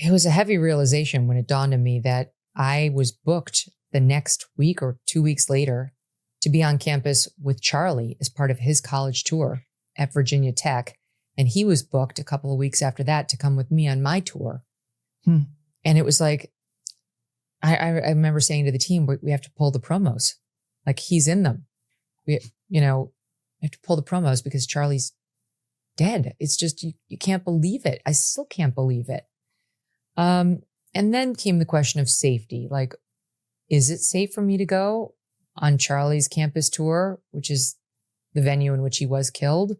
it was a heavy realization when it dawned on me that I was booked the next week or 2 weeks later to be on campus with Charlie as part of his college tour at Virginia Tech. And he was booked a couple of weeks after that to come with me on my tour. And it was like, I remember saying to the team, we have to pull the promos. Like, he's in them. We have to pull the promos because Charlie's dead. It's just, you can't believe it. I still can't believe it. And then came the question of safety. Like, is it safe for me to go on Charlie's campus tour, which is the venue in which he was killed?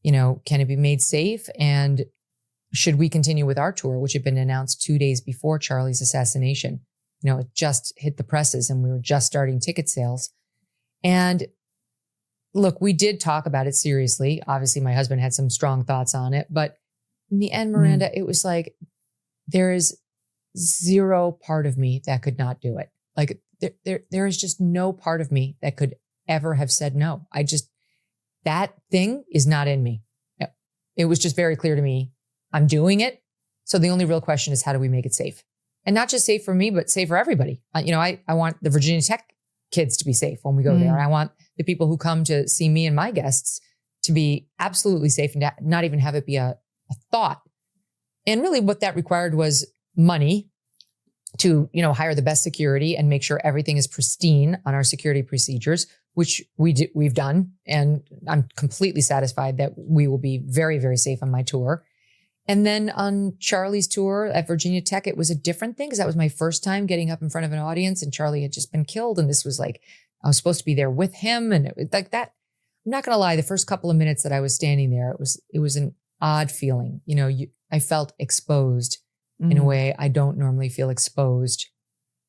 Can it be made safe? And should we continue with our tour, which had been announced 2 days before Charlie's assassination? It just hit the presses and we were just starting ticket sales. And look, we did talk about it seriously. Obviously, my husband had some strong thoughts on it. But in the end, Miranda, it was like, there is zero part of me that could not do it. Like, there is just no part of me that could ever have said no. That thing is not in me. It was just very clear to me. I'm doing it. So the only real question is, how do we make it safe? And not just safe for me, but safe for everybody. I want the Virginia Tech kids to be safe when we go there. I want the people who come to see me and my guests to be absolutely safe and not even have it be a thought. And really what that required was money to, hire the best security and make sure everything is pristine on our security procedures, which we've done. And I'm completely satisfied that we will be very, very safe on my tour. And then on Charlie's tour at Virginia Tech, it was a different thing because that was my first time getting up in front of an audience, and Charlie had just been killed. And this was like, I was supposed to be there with him. And it was like that. I'm not going to lie. The first couple of minutes that I was standing there, it was an odd feeling. I felt exposed in a way I don't normally feel exposed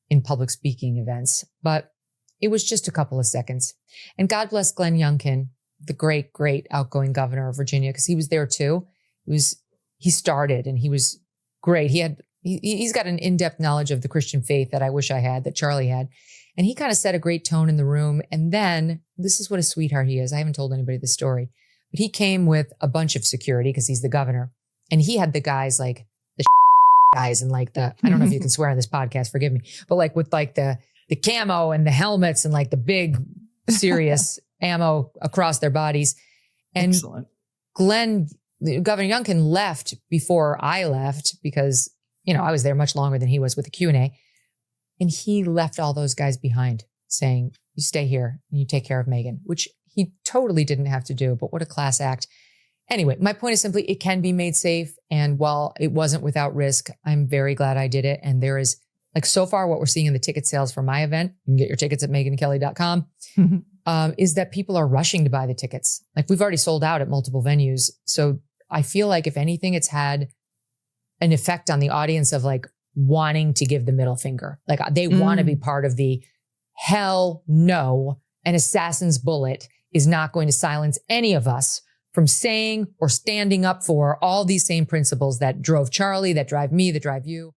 in public speaking events, but it was just a couple of seconds. And God bless Glenn Youngkin, the great, great outgoing governor of Virginia, because he was there too. He started and he was great. He's got an in-depth knowledge of the Christian faith that I wish I had, that Charlie had. And he kind of set a great tone in the room. And then, this is what a sweetheart he is. I haven't told anybody this story, but he came with a bunch of security because he's the governor. And he had the guys, like the guys and like I don't know if you can swear on this podcast, forgive me, but like with like the camo and the helmets and like the big serious ammo across their bodies. And excellent. Governor Youngkin left before I left because, I was there much longer than he was with the Q&A. And he left all those guys behind saying, you stay here and you take care of Megyn, which he totally didn't have to do, but what a class act. Anyway, my point is simply, it can be made safe. And while it wasn't without risk, I'm very glad I did it. And there is, like, so far what we're seeing in the ticket sales for my event, you can get your tickets at megynkelly.com, is that people are rushing to buy the tickets. Like, we've already sold out at multiple venues. So I feel like if anything, it's had an effect on the audience of like wanting to give the middle finger. Like, they want to be part of the hell no, an assassin's bullet is not going to silence any of us from saying or standing up for all these same principles that drove Charlie, that drive me, that drive you.